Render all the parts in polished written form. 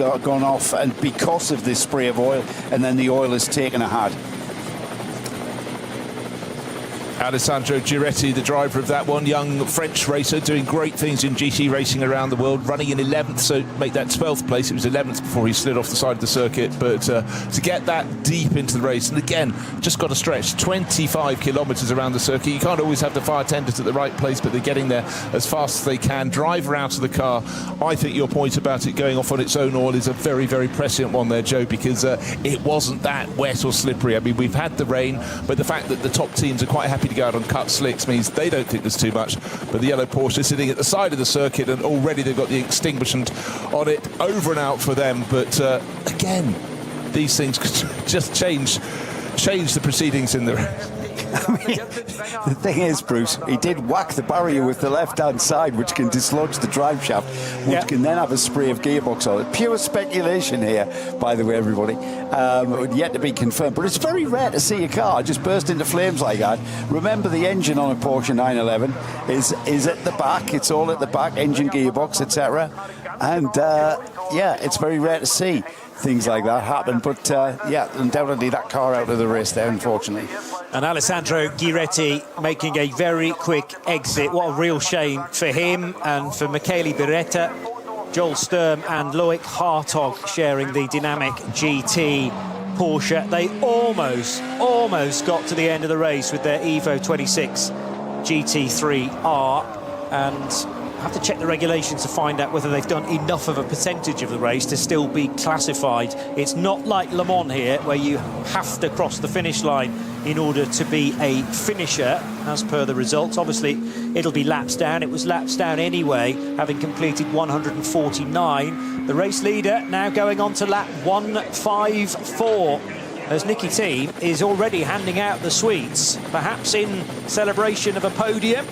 gone off, and because of this spray of oil, and then the oil has taken a hat. Alessandro Giretti, the driver of that one, young French racer, doing great things in GT racing around the world, running in 11th, so make that 12th place. It was 11th before he slid off the side of the circuit, but to get that deep into the race, and again, just got to stretch 25 kilometres around the circuit. You can't always have the fire tenders at the right place, but they're getting there as fast as they can. Driver out of the car. I think your point about it going off on its own oil is a very, very prescient one there, Joe, because it wasn't that wet or slippery. I mean, we've had the rain, but the fact that the top teams are quite happy to go out on cut slicks means they don't think there's too much. But the yellow Porsche is sitting at the side of the circuit, and already they've got the extinguishment on it. Over and out for them. But again, these things could just change the proceedings in the race. I mean, the thing is, Bruce, he did whack the barrier with the left-hand side, which can dislodge the drive shaft, which can then have a spray of gearbox on it. Pure speculation here, by the way, everybody. Yet to be confirmed. But it's very rare to see a car just burst into flames like that. Remember, the engine on a Porsche 911 is at the back. It's all at the back, engine, gearbox, etc. And, yeah, it's very rare to see things like that happen. But, yeah, undoubtedly that car out of the race there, unfortunately. And Alessandro Giretti making a very quick exit. What a real shame for him and for Michele Beretta, Joel Sturm and Loic Hartog sharing the dynamic GT Porsche. They almost got to the end of the race with their Evo 26 GT3R, and I have to check the regulations to find out whether they've done enough of a percentage of the race to still be classified. It's not like Le Mans here, where you have to cross the finish line in order to be a finisher, as per the results. Obviously, it'll be laps down. It was laps down anyway, having completed 149. The race leader now going on to lap 154, as Nicky Team is already handing out the sweets, perhaps in celebration of a podium.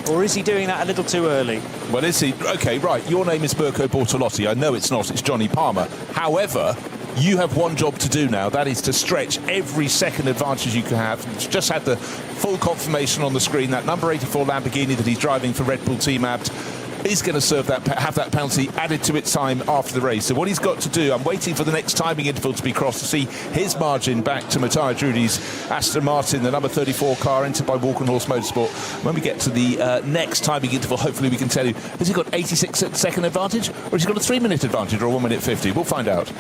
Or is he doing that a little too early? Well, is he? OK, right, your name is Mirko Bortolotti. I know it's not, it's Johnny Palmer. However, you have one job to do now. That is to stretch every second advantage you can have. Just had the full confirmation on the screen. That number 84 Lamborghini that he's driving for Red Bull Team Abt is going to serve that, have that penalty added to its time after the race. So what he's got to do, I'm waiting for the next timing interval to be crossed to see his margin back to Matteo Drudi's Aston Martin, the number 34 car entered by Walkenhorse Motorsport. When we get to the next timing interval, hopefully we can tell you, has he got 86-second advantage, or has he got a 3-minute advantage, or a 1 minute 50? We'll find out.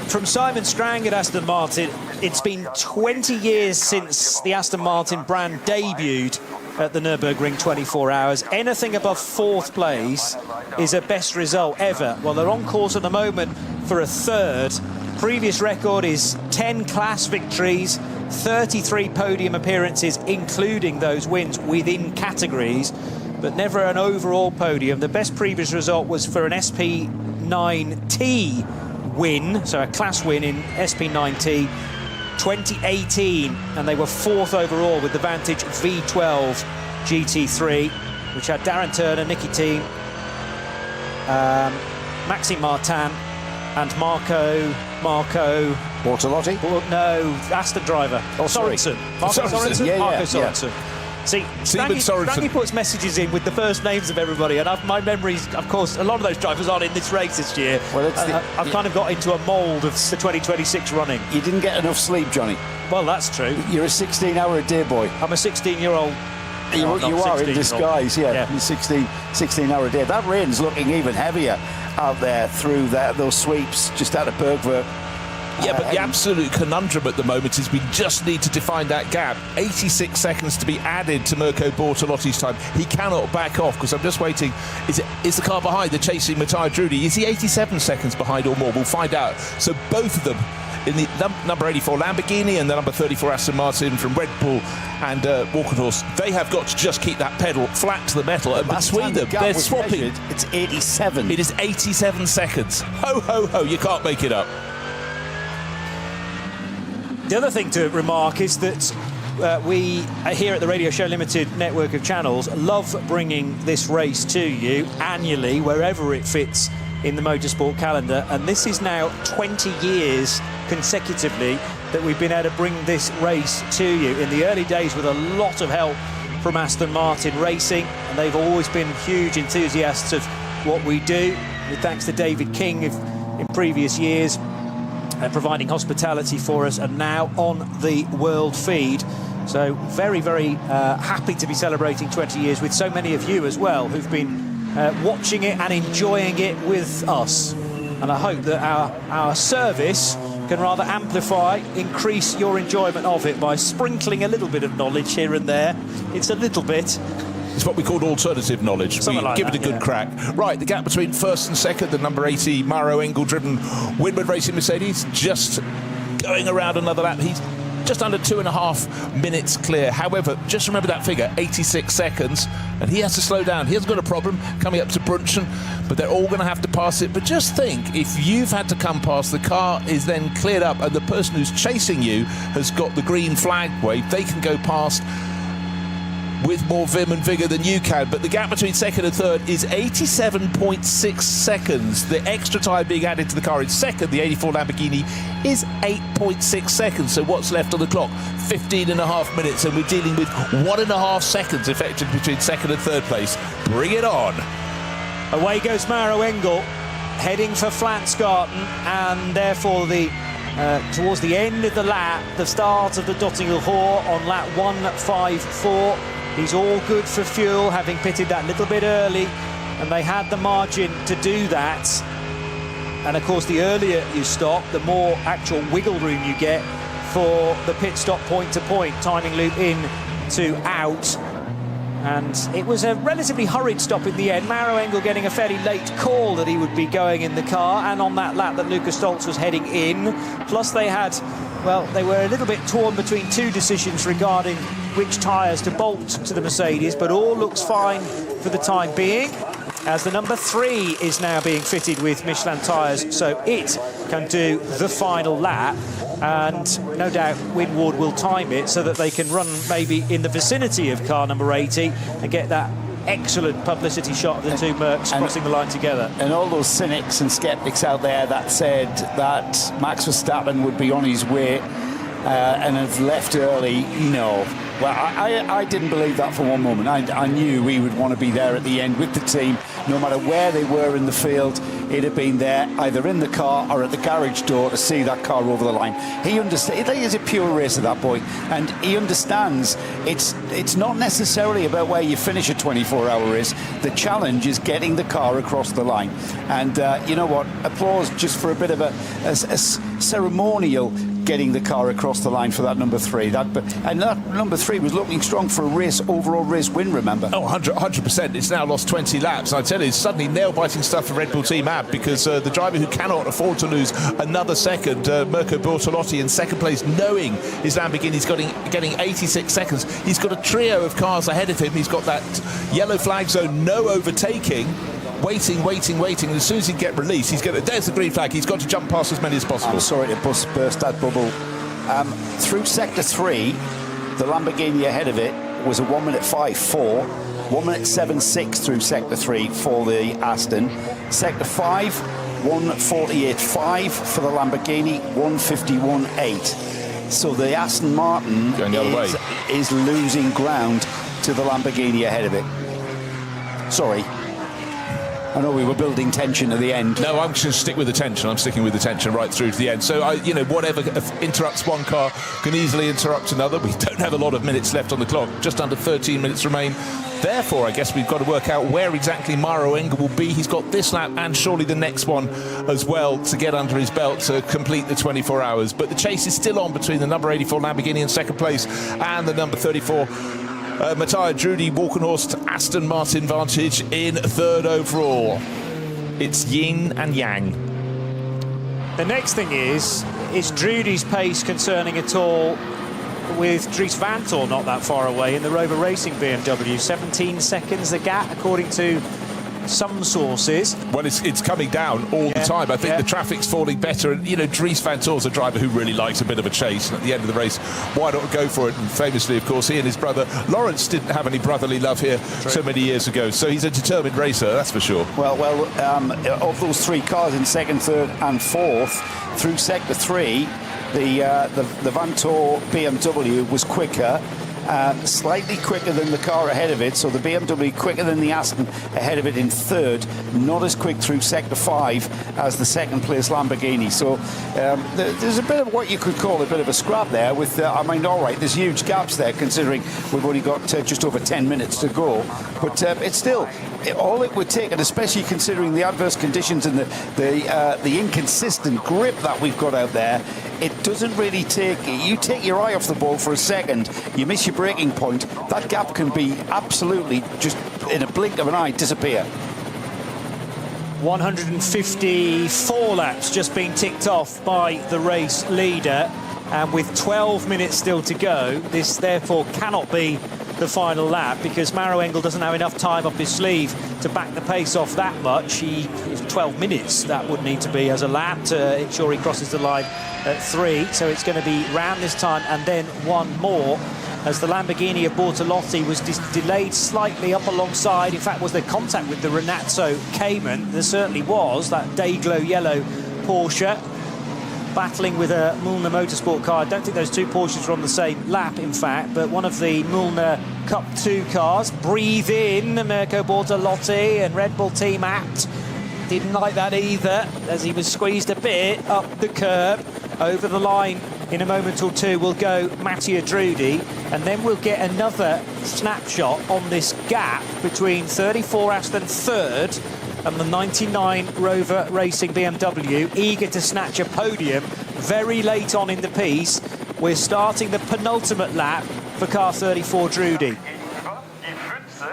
From Simon Strang at Aston Martin, it's been 20 years since the Aston Martin brand debuted at the Nürburgring 24 hours. Anything above 4th place is a best result ever. Well, they're on course at the moment for a 3rd. Previous record is 10 class victories, 33 podium appearances, including those wins within categories, but never an overall podium. The best previous result was for an SP9T win, so a class win in SP9T 2018, and they were 4th overall with the Vantage V12 GT3, which had Darren Turner, Nicky Team, Maxime Martin and Marco Bortolotti? No, Aston driver. Sorensen. Marco Sorensen? Yeah, Marco yeah, Sorensen. See, Stanley puts messages in with the first names of everybody, and my memories, of course, a lot of those drivers aren't in this race this year. Well, I've kind of got into a mould of the 2026 running. You didn't get enough sleep, Johnny. Well, that's true. You're a 16-hour-a-day boy. I'm a 16-year-old. You are in disguise, yeah. 16-hour day. That rain's looking even heavier out there through those sweeps just out of Bergwerk. Yeah, but the absolute conundrum at the moment is we just need to define that gap. 86 seconds to be added to Mirko Bortolotti's time. He cannot back off, because I'm just waiting. Is the car behind? They're chasing Matteo Drudi. Is he 87 seconds behind or more? We'll find out. So both of them in the number 84 Lamborghini and the number 34 Aston Martin from Red Bull and Walkenhorse, they have got to just keep that pedal flat to the metal, and between them they're swapping. It's 87. It is 87 seconds. Ho, ho, ho, you can't make it up. The other thing to remark is that we here at the Radio Show Limited network of channels love bringing this race to you annually, wherever it fits in the motorsport calendar, and this is now 20 years consecutively that we've been able to bring this race to you. In the early days with a lot of help from Aston Martin Racing, and they've always been huge enthusiasts of what we do, with thanks to David King in previous years, providing hospitality for us, and now on the world feed. So very, very happy to be celebrating 20 years with so many of you as well, who've been watching it and enjoying it with us. And I hope that our service can rather amplify, increase your enjoyment of it by sprinkling a little bit of knowledge here and there. It's a little bit. It's what we call alternative knowledge. Something We like give that, it a good crack. Right, the gap between first and second, the number 80 Mauro Engel driven Windward Racing Mercedes, just going around another lap. He's just under 2.5 minutes clear. However, just remember that figure, 86 seconds, and he has to slow down. He hasn't got a problem coming up to Brunchen, but they're all going to have to pass it. But just think, if you've had to come past, the car is then cleared up, and the person who's chasing you has got the green flag wave, they can go past with more vim and vigour than you can. But the gap between second and third is 87.6 seconds. The extra time being added to the car in second, the 84 Lamborghini, is 8.6 seconds. So what's left on the clock? 15.5 minutes, and we're dealing with 1.5 seconds effective between second and third place. Bring it on. Away goes Mauro Engel, heading for Flansgarten, and therefore towards the end of the lap, the start of the Dottingham Hor on lap 154. He's all good for fuel, having pitted that little bit early, and they had the margin to do that. And of course, the earlier you stop, the more actual wiggle room you get for the pit stop point-to-point, timing loop in to out. And it was a relatively hurried stop in the end. Mauro Engel getting a fairly late call that he would be going in the car, and on that lap that Lucas Stoltz was heading in. Plus they had, well, they were a little bit torn between two decisions regarding which tyres to bolt to the Mercedes, but all looks fine for the time being, as the number 3 is now being fitted with Michelin tyres, so it can do the final lap. And no doubt Winward will time it so that they can run maybe in the vicinity of car number 80 and get that excellent publicity shot of the two Mercs crossing the line together. And all those cynics and skeptics out there that said that Max Verstappen would be on his way and have left early, no. Well, I didn't believe that for one moment. I knew we would want to be there at the end with the team, no matter where they were in the field. He'd have been there either in the car or at the garage door to see that car over the line. He understands. He is a pure racer, that boy, and he understands it's not necessarily about where you finish a 24-hour race. The challenge is getting the car across the line. And you know what? Applause just for a bit of a ceremonial getting the car across the line for that number 3. And that number 3 was looking strong for a overall race win, remember? Oh, 100%. It's now lost 20 laps. I tell you, it's suddenly nail-biting stuff for Red Bull Team AB, because the driver who cannot afford to lose another second, Mirko Bortolotti, in second place, knowing his Lamborghini's getting 86 seconds. He's got a trio of cars ahead of him. He's got that yellow flag zone, no overtaking. Waiting, and as soon as he get released, there's the green flag. He's got to jump past as many as possible. I'm sorry to burst that bubble. Through sector 3, the Lamborghini ahead of it was a 1 minute 5.4, 1 minute 7.6 through sector 3 for the Aston. Sector 5, 1:48.5 for the Lamborghini, 1:51.8. So the Aston Martin is losing ground to the Lamborghini ahead of it. Sorry. I know we were building tension at the end. No, I'm just going to stick with the tension. I'm sticking with the tension right through to the end. So, whatever interrupts one car can easily interrupt another. We don't have a lot of minutes left on the clock. Just under 13 minutes remain. Therefore, I guess we've got to work out where exactly Mauro Engel will be. He's got this lap and surely the next one as well to get under his belt to complete the 24 hours. But the chase is still on between the number 84 Lamborghini in second place and the number 34 Matthias Drudy Walkenhorst Aston Martin Vantage in third overall. It's yin and yang. The next thing is Drudy's pace concerning at all, with Dries Vanthoor not that far away in the Rover Racing BMW? 17 seconds the gap, according to some sources. Well, it's coming down all the time. I think the traffic's falling better, and Dries Vanthoor's a driver who really likes a bit of a chase, and at the end of the race, why not go for it? And famously, of course, he and his brother Lawrence didn't have any brotherly love here so many years ago, so he's a determined racer, that's for sure. Well, of those 3 cars in second, third and fourth, through sector 3, the Vanthoor BMW was quicker. slightly quicker than the car ahead of it. So the BMW quicker than the Aston ahead of it in third, not as quick through sector 5 as the second place Lamborghini. So there's a bit of what you could call a bit of a scrap there with, I mean, all right, there's huge gaps there considering we've only got just over 10 minutes to go. But it's still, all it would take, and especially considering the adverse conditions and the inconsistent grip that we've got out there, it doesn't really take, you take your eye off the ball for a second, you miss your braking point, that gap can be absolutely just in a blink of an eye disappear. 154 laps just being ticked off by the race leader, and with 12 minutes still to go, this therefore cannot be the final lap, because Maro Engel doesn't have enough time up his sleeve to back the pace off that much. 12 minutes that would need to be as a lap to ensure he crosses the line at 3. So it's going to be round this time and then one more, as the Lamborghini of Bortolotti was delayed slightly up alongside. In fact, was there contact with the Renazzo Cayman? There certainly was. That Dayglow yellow Porsche battling with a Mühlner Motorsport car. I don't think those two Porsches were on the same lap, in fact, but one of the Mühlner Cup 2 cars. Breathe in, Mirko Bortolotti and Red Bull Team Apt didn't like that either, as he was squeezed a bit up the curb. Over the line in a moment or two will go Mattia Drudi, and then we'll get another snapshot on this gap between 34 Aston third and the 99 Rover Racing BMW, eager to snatch a podium very late on in the piece. We're starting the penultimate lap for car 34 Drudi.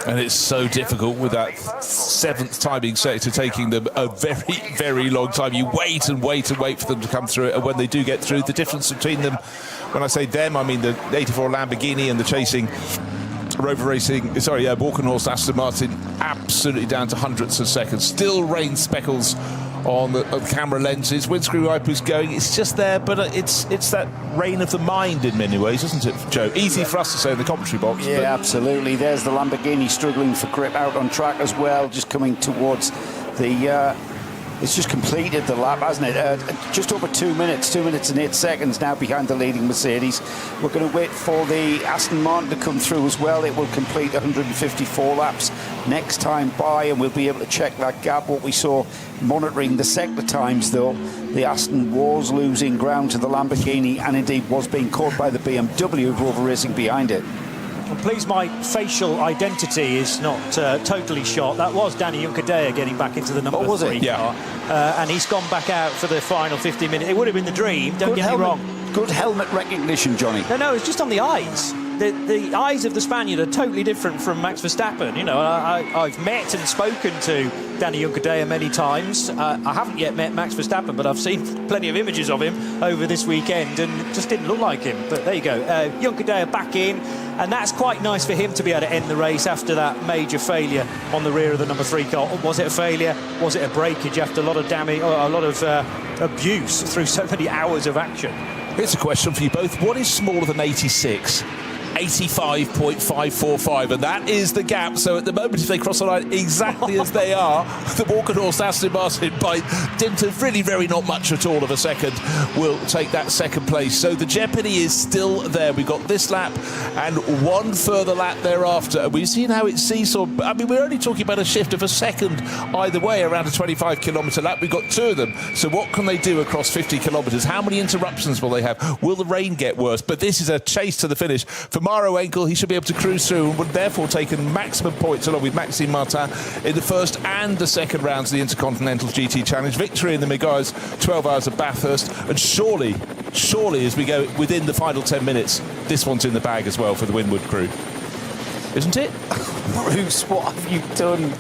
And it's so difficult with that 7th timing sector taking them a very, very long time. You wait and wait and wait for them to come through it, and when they do get through, the difference between them, when I say them, I mean the 84 Lamborghini and the chasing Rover Racing, sorry, Walkenhorst Aston Martin, absolutely down to hundredths of seconds. Still rain speckles on the camera lenses. Windscreen wipers going, it's just there, but it's that rain of the mind in many ways, isn't it, Joe? Easy for us to say in the commentary box. Yeah, absolutely. There's the Lamborghini struggling for grip out on track as well, just coming towards the... it's just completed the lap, hasn't it? Just over 2 minutes, 2 minutes and 8 seconds now behind the leading Mercedes. We're going to wait for the Aston Martin to come through as well. It will complete 154 laps next time by, and we'll be able to check that gap. What we saw monitoring the sector times, though, the Aston was losing ground to the Lamborghini and indeed was being caught by the BMW of Rover Racing behind it. I'm pleased my facial identity is not totally shot. That was Danny Juncadella getting back into the number 3 car. And he's gone back out for the final 50 minutes. It would have been the dream, don't get me wrong. Good helmet recognition, Johnny. No, it's just on the eyes. The eyes of the Spaniard are totally different from Max Verstappen. You know, I've met and spoken to Danny Juncadella many times. I haven't yet met Max Verstappen, but I've seen plenty of images of him over this weekend, and it just didn't look like him. But there you go. Juncadella back in, and that's quite nice for him to be able to end the race after that major failure on the rear of the number 3 car. Was it a failure? Was it a breakage after a lot of damage, or a lot of abuse through so many hours of action? Here's a question for you both. What is smaller than 86? 85.545, and that is the gap. So at the moment, if they cross the line exactly as they are, the Walkenhorst Aston Martin, by dint of really very not much at all of a second, will take that second place. So the jeopardy is still there. We've got this lap and one further lap thereafter. We've seen how it seesawed. I mean, we're only talking about a shift of a second either way around a 25-kilometre lap. We've got 2 of them. So what can they do across 50 kilometres? How many interruptions will they have? Will the rain get worse? But this is a chase to the finish. For Maro Engel, he should be able to cruise through and would therefore take maximum points along with Maxime Martin in the first and the second rounds of the Intercontinental GT Challenge. Victory in the Megai's 12 Hours of Bathurst, and surely as we go within the final 10 minutes, this one's in the bag as well for the Winwood crew. Isn't it? Bruce, what have you done?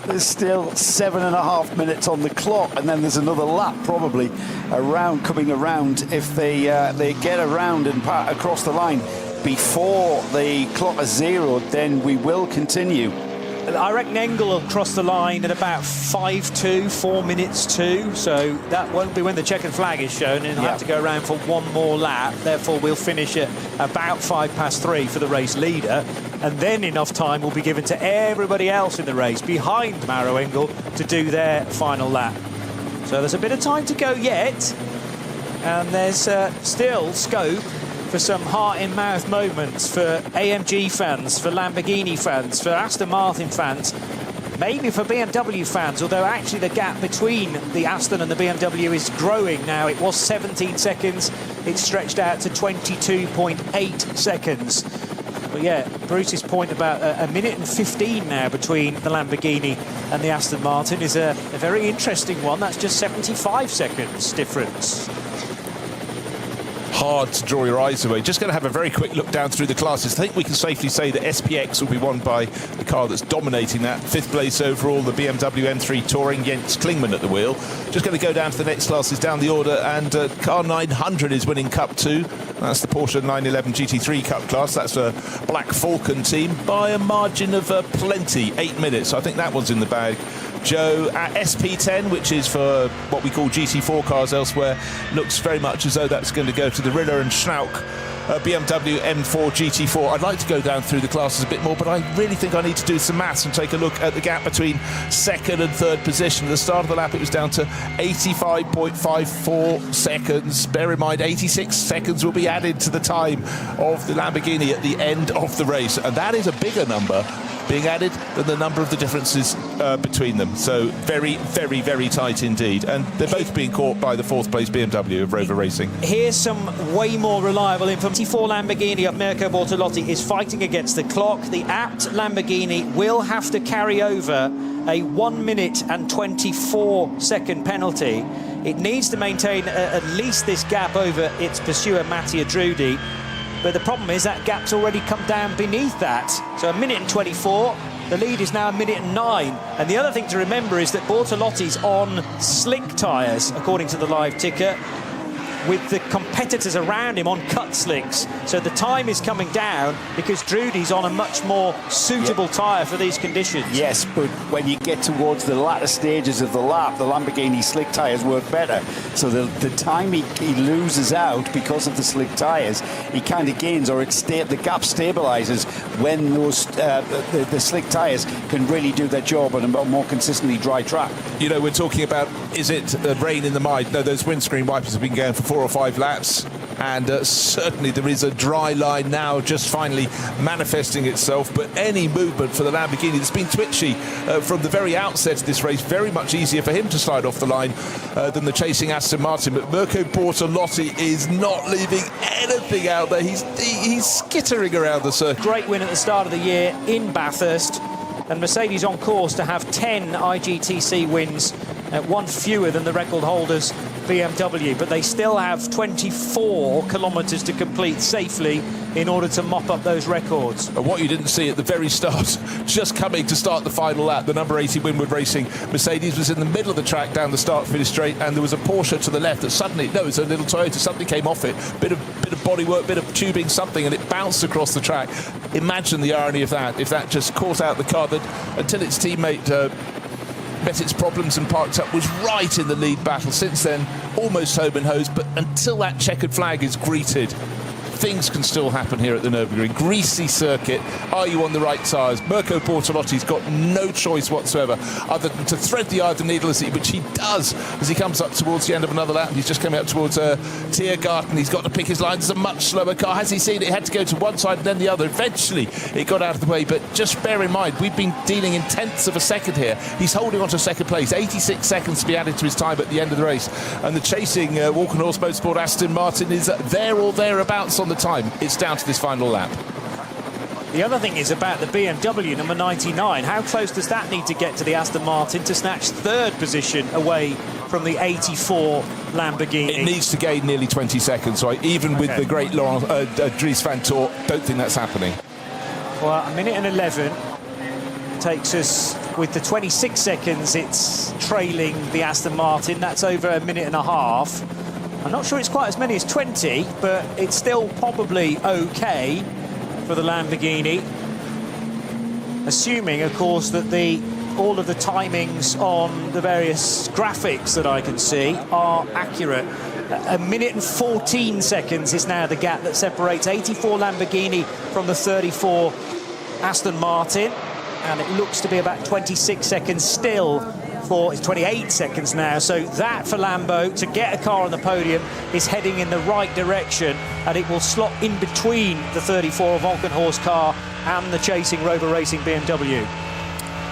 There's still 7.5 minutes on the clock, and then there's another lap probably coming around. If they get around and across the line before the clock is zeroed, then we will continue. I reckon Engel will cross the line at about 5:02, 4 minutes 2, so that won't be when the checkered flag is shown, and he'll have to go around for one more lap. Therefore, we'll finish at about 3:05 for the race leader, and then enough time will be given to everybody else in the race behind Maro Engel to do their final lap. So there's a bit of time to go yet, and there's still scope for for some heart-in-mouth moments for AMG fans, for Lamborghini fans, for Aston Martin fans, maybe for BMW fans, although actually the gap between the Aston and the BMW is growing now. It was 17 seconds, it's stretched out to 22.8 seconds. But yeah, Bruce's point about a minute and 15 now between the Lamborghini and the Aston Martin is a very interesting one. That's just 75 seconds difference. Hard to draw your eyes away. Just going to have a very quick look down through the classes. I think we can safely say that SPX will be won by the car that's dominating that. 5th place overall, the BMW M3 Touring, Jens Klingmann at the wheel. Just going to go down to the next classes down the order, and car 900 is winning Cup 2. That's the Porsche 911 GT3 Cup class. That's a Black Falcon team by a margin of plenty, 8 minutes. I think that one's in the bag. Joe at SP10, which is for what we call GT4 cars elsewhere, looks very much as though that's going to go to the Riller and Schnauk BMW M4 GT4. I'd like to go down through the classes a bit more, but I really think I need to do some maths and take a look at the gap between 2nd and 3rd position. At the start of the lap, it was down to 85.54 seconds. Bear in mind, 86 seconds will be added to the time of the Lamborghini at the end of the race, and that is a bigger number being added than the number of the differences between them. So very, very, very tight indeed. And they're both being caught by the 4th place BMW of Rover Racing. Here's some way more reliable information. 24 Lamborghini of Mirko Bortolotti is fighting against the clock. The apt Lamborghini will have to carry over a 1 minute and 24 second penalty. It needs to maintain at least this gap over its pursuer Mattia Drudi. But the problem is that gap's already come down beneath that. So a minute and 24, the lead is now a minute and 9. And the other thing to remember is that Bortolotti's on slick tyres, according to the live ticker, with the competitors around him on cut slicks. So the time is coming down because Drudy's on a much more suitable tyre for these conditions. Yes, but when you get towards the latter stages of the lap, the Lamborghini slick tyres work better. So the time he loses out because of the slick tyres, he kind of gains, or the gap stabilises when those the slick tyres can really do their job on a more consistently dry track. You know, we're talking about, is it rain in the mine? No, those windscreen wipers have been going for 4 or 5 laps, and certainly there is a dry line now just finally manifesting itself. But any movement for the Lamborghini that's been twitchy from the very outset of this race, very much easier for him to slide off the line than the chasing Aston Martin. But Mirko Bortolotti is not leaving anything out there. He's skittering around the circuit. Great win at the start of the year in Bathurst, and Mercedes on course to have 10 IGTC wins, one fewer than the record holders BMW, but they still have 24 kilometres to complete safely in order to mop up those records. And what you didn't see at the very start, just coming to start the final lap, the number 80 Winwood Racing Mercedes was in the middle of the track down the start-finish straight, and there was a Porsche to the left that suddenly, no, it was a little Toyota, something came off it, bit of bodywork, bit of tubing, something, and it bounced across the track. Imagine the irony of that, if that just caught out the car that, until its teammate met its problems and parked up, was right in the lead battle. Since then, almost home and hose, but until that checkered flag is greeted, things can still happen here at the Nürburgring. Greasy circuit. Are you on the right tyres? Mirko Bortolotti's got no choice whatsoever other than to thread the eye of the needle, which he does as he comes up towards the end of another lap. He's just coming up towards Tiergarten. He's got to pick his lines. It's a much slower car. Has he seen it? He had to go to one side and then the other. Eventually, it got out of the way. But just bear in mind, we've been dealing in tenths of a second here. He's holding on to second place. 86 seconds to be added to his time at the end of the race. And the chasing Walkenhorst Motorsport Aston Martin is there or thereabouts on the time. It's down to this final lap. The other thing is about the BMW number 99. How close does that need to get to the Aston Martin to snatch 3rd position away from the 84 Lamborghini? It needs to gain nearly 20 seconds, right? Even with the great Laurent Dries Van Toor, don't think that's happening. Well, a minute and 11 takes us, with the 26 seconds it's trailing the Aston Martin. That's over a minute and a half. I'm not sure it's quite as many as 20, but it's still probably okay for the Lamborghini. Assuming, of course, that all of the timings on the various graphics that I can see are accurate. A minute and 14 seconds is now the gap that separates 84 Lamborghini from the 34 Aston Martin. And it looks to be about 26 seconds still it's 28 seconds now. So that for Lambo to get a car on the podium is heading in the right direction, and it will slot in between the 34 Volkenhorst car and the chasing Rover Racing BMW.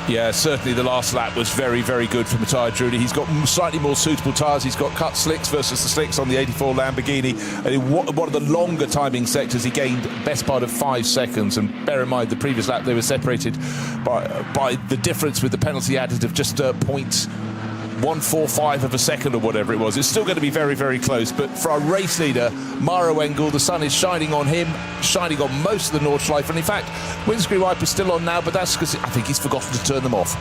Yeah, certainly the last lap was very, very good for Matteo Drudi. He's got slightly more suitable tyres. He's got cut slicks versus the slicks on the 84 Lamborghini. And in one of the longer timing sectors, he gained best part of 5 seconds. And bear in mind, the previous lap, they were separated by the difference with the penalty added of just 0.145 of a second or whatever it was. It's still going to be very, very close. But for our race leader, Maro Engel, the sun is shining on him, shining on most of the Nordschleife. And in fact, windscreen wiper is still on now, but that's because I think he's forgotten to turn them off.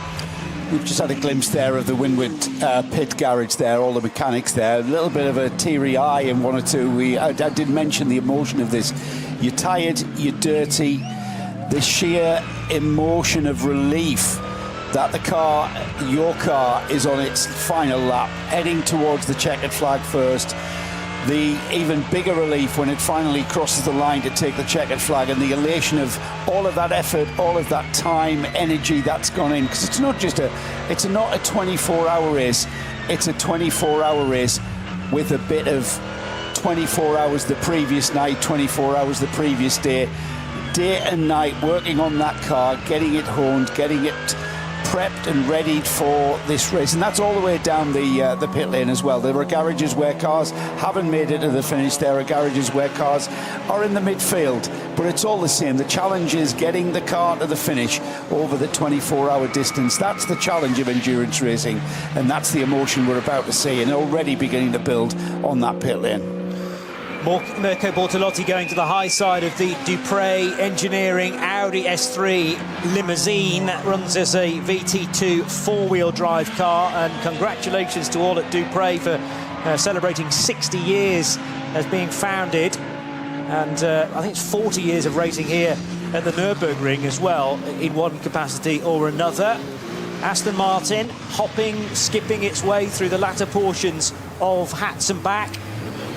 We've just had a glimpse there of the Windward pit garage there, all the mechanics there. A little bit of a teary eye in one or two. I did mention the emotion of this. You're tired, you're dirty. The sheer emotion of relief that your car is on its final lap, heading towards the checkered flag first. The even bigger relief when it finally crosses the line to take the checkered flag, and the elation of all of that effort, all of that time, energy that's gone in. Because it's not a 24-hour race, it's a 24-hour race with a bit of 24 hours the previous night, 24 hours the previous day and night, working on that car, getting it honed, getting it prepped and readied for this race. And that's all the way down the pit lane as well. There are garages where cars haven't made it to the finish. There are garages where cars are in the midfield, but it's all the same. The challenge is getting the car to the finish over the 24-hour distance. That's the challenge of endurance racing, and that's the emotion we're about to see and already beginning to build on that pit lane. Mirko Bortolotti going to the high side of the Dupre Engineering Audi S3 limousine that runs as a VT2 four-wheel drive car. And congratulations to all at Dupre for celebrating 60 years as being founded. And I think it's 40 years of racing here at the Nürburgring as well, in one capacity or another. Aston Martin skipping its way through the latter portions of Hatzenbach.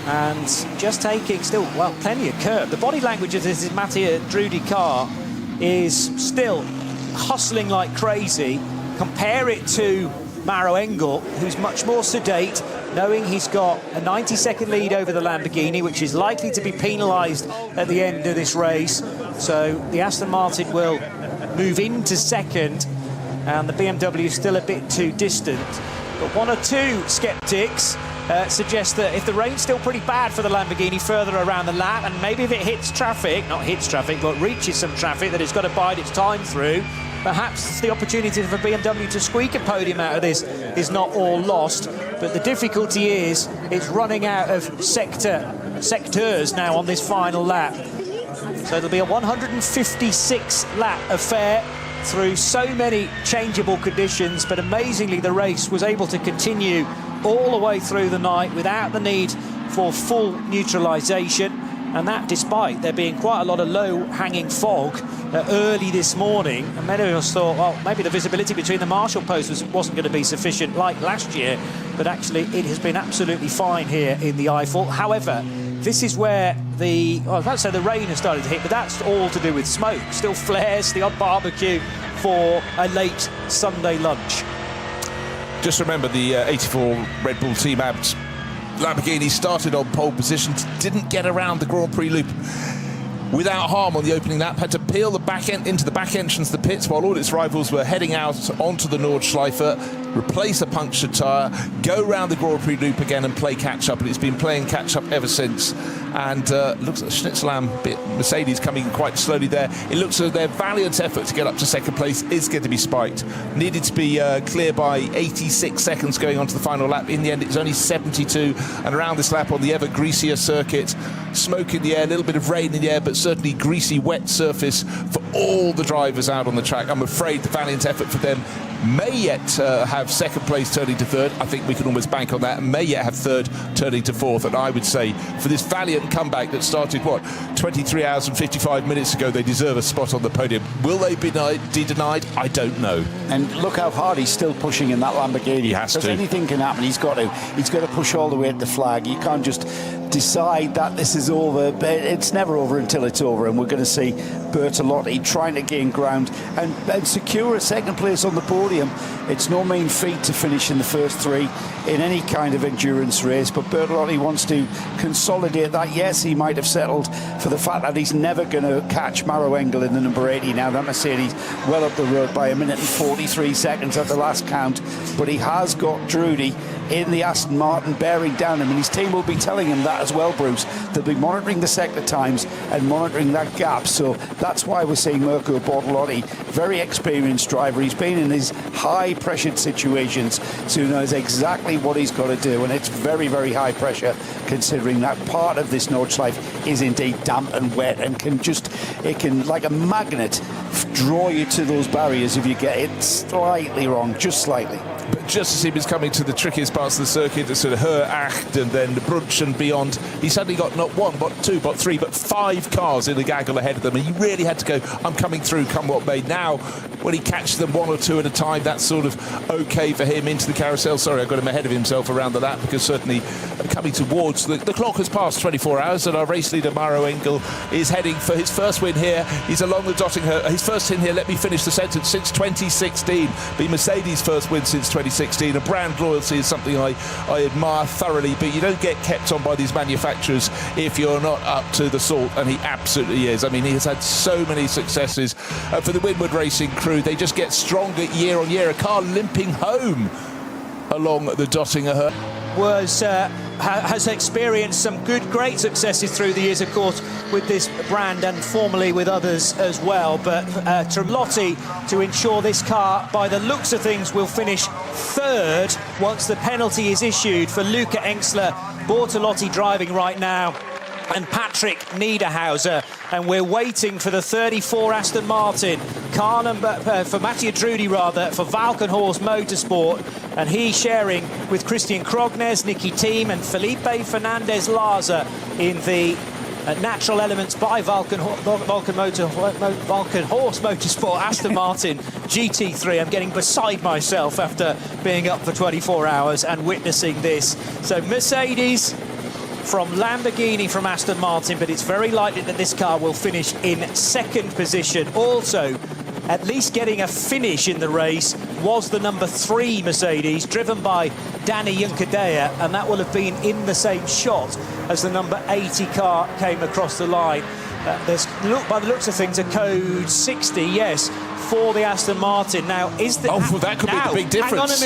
And just taking plenty of curb. The body language of this Matteo Drudi car is still hustling like crazy. Compare it to Maro Engel, who's much more sedate, knowing he's got a 90-second lead over the Lamborghini, which is likely to be penalised at the end of this race. So the Aston Martin will move into second, and the BMW is still a bit too distant. But one or two sceptics suggest that if the rain's still pretty bad for the Lamborghini further around the lap, and maybe if it reaches some traffic that it's got to bide its time through, perhaps the opportunity for BMW to squeak a podium out of this is not all lost. But the difficulty is it's running out of sectors now on this final lap. So there'll be a 156-lap affair through so many changeable conditions, but amazingly the race was able to continue all the way through the night without the need for full neutralisation, and that despite there being quite a lot of low-hanging fog early this morning. And many of us thought, well, maybe the visibility between the marshal posts wasn't going to be sufficient like last year, but actually it has been absolutely fine here in the Eifel. However, this is where I was about to say the rain has started to hit, but that's all to do with smoke. Still flares, the odd barbecue for a late Sunday lunch. Just remember the 84 Red Bull Team Abt Lamborghini started on pole position, didn't get around the Grand Prix loop without harm on the opening lap, had to peel the back end into the back entrance of the pits while all its rivals were heading out onto the Nordschleife, replace a punctured tyre, go round the Grand Prix loop again and play catch-up, and it's been playing catch-up ever since. And looks like Schnitzelam Mercedes coming quite slowly there. It looks as though their valiant effort to get up to second place is going to be spiked. Needed to be clear by 86 seconds going on to the final lap. In the end, it was only 72. And around this lap on the ever greasier circuit, smoke in the air, a little bit of rain in the air, but certainly greasy, wet surface for all the drivers out on the track. I'm afraid the valiant effort for them may yet have second place turning to third. I think we can almost bank on that. And may yet have third turning to fourth. And I would say for this valiant comeback that started 23 hours and 55 minutes ago, they deserve a spot on the podium. Will they be denied? I don't know. And look how hard he's still pushing in that Lamborghini. He has to. Because anything can happen. He's got to push all the way at the flag. You can't just decide that this is over. It's never over until it's over. And we're going to see Bertolotti trying to gain ground and secure a second place on the podium. It's no mean feat to finish in the first three in any kind of endurance race. But Bertolotti wants to consolidate that. Yes, he might have settled for the fact that he's never going to catch Maro Engel in the number 80 now. That Mercedes well up the road by 1 minute and 43 seconds at the last count. But he has got Drudy in the Aston Martin bearing down him, and his team will be telling him that as well, Bruce. They'll be monitoring the sector times and monitoring that gap. So that's why we're seeing Mirko Bortolotti, very experienced driver. He's been in these high pressured situations, so he knows exactly what he's got to do, and it's very, very high pressure, considering that part of this Nordschleife is indeed damp and wet and it can like a magnet draw you to those barriers if you get it slightly wrong, just slightly. But just as he was coming to the trickiest parts of the circuit, the sort of Her Acht and then the Brunch and beyond, he suddenly got not one, but two, but three, but five cars in the gaggle ahead of them, and he really had to go, I'm coming through, come what may. Now, when he catches them one or two at a time, that's sort of okay for him into the carousel. Sorry, I got him ahead of himself around the lap, because certainly coming towards the clock has passed 24 hours, and our race leader Maro Engel is heading for his first win here. He's along the dotting her. His first win here, let me finish the sentence, since 2016. Be Mercedes' first win since 2016. A brand loyalty is something I admire thoroughly, but you don't get kept on by these manufacturers if you're not up to the salt, and he absolutely is. I mean, he has had so many successes for the Winward Racing crew. They just get stronger year on year. A car limping home along the Dottinger has experienced some great successes through the years, of course, with this brand and formerly with others as well. But Tremlotti, to ensure this car, by the looks of things, will finish third once the penalty is issued for Luca Engstler. Bortolotti driving right now, and Patrick Niederhauser, and we're waiting for the 34 Aston Martin car number for Mattia Drudy for Valkenhorst Motorsport, and he sharing with Christian Krognes, Nicky Thiem and Felipe Fernandez Laza in the Natural Elements by Valkenhorst Motorsport Aston Martin GT3. I'm getting beside myself after being up for 24 hours and witnessing this. So Mercedes from Lamborghini from Aston Martin, but it's very likely that this car will finish in second position. Also, at least getting a finish in the race was the number 3 Mercedes, driven by Danny Juncadella, and that will have been in the same shot as the number 80 car came across the line. There's, by the looks of things, a code 60, yes, for the Aston Martin. Now, is the... Oh, well, that could be the big difference.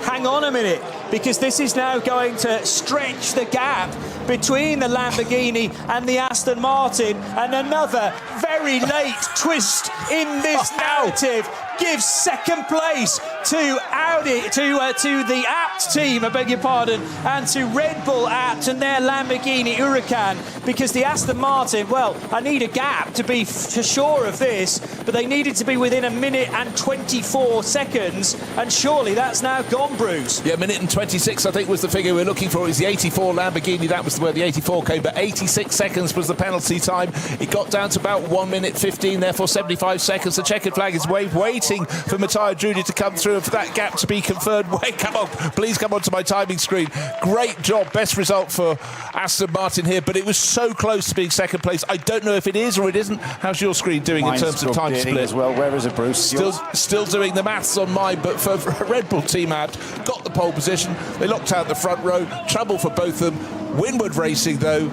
Hang on a minute, because this is now going to stretch the gap between the Lamborghini and the Aston Martin, and another very late twist in this narrative gives second place to Audi, to the Abt team, I beg your pardon, and to Red Bull Abt and their Lamborghini Huracan, because the Aston Martin, well, I need a gap to be for sure of this, but they needed to be within 1 minute and 24 seconds, and surely that's now gone, Bruce. Yeah, 1 minute and 26, I think, was the figure we're looking for. It was the 84 Lamborghini, that was where the 84 came, but 86 seconds was the penalty time. It got down to about 1 minute 15, therefore 75 seconds. The checkered flag is waiting for Mattia Drudy to come through and for that gap to be confirmed. Wait, come on, please come onto my timing screen. Great job, best result for Aston Martin here, but it was so close to being second place. I don't know if it is or it isn't. How's your screen doing in terms of time split as well? Where is it, Bruce? Still doing the maths on mine, but for Red Bull team out, got the pole position. They locked out the front row. Trouble for both of them. Winward Racing, though,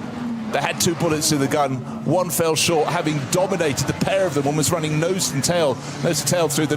they had 2 bullets in the gun. One fell short, having dominated the pair of them, almost running nose to tail through the night.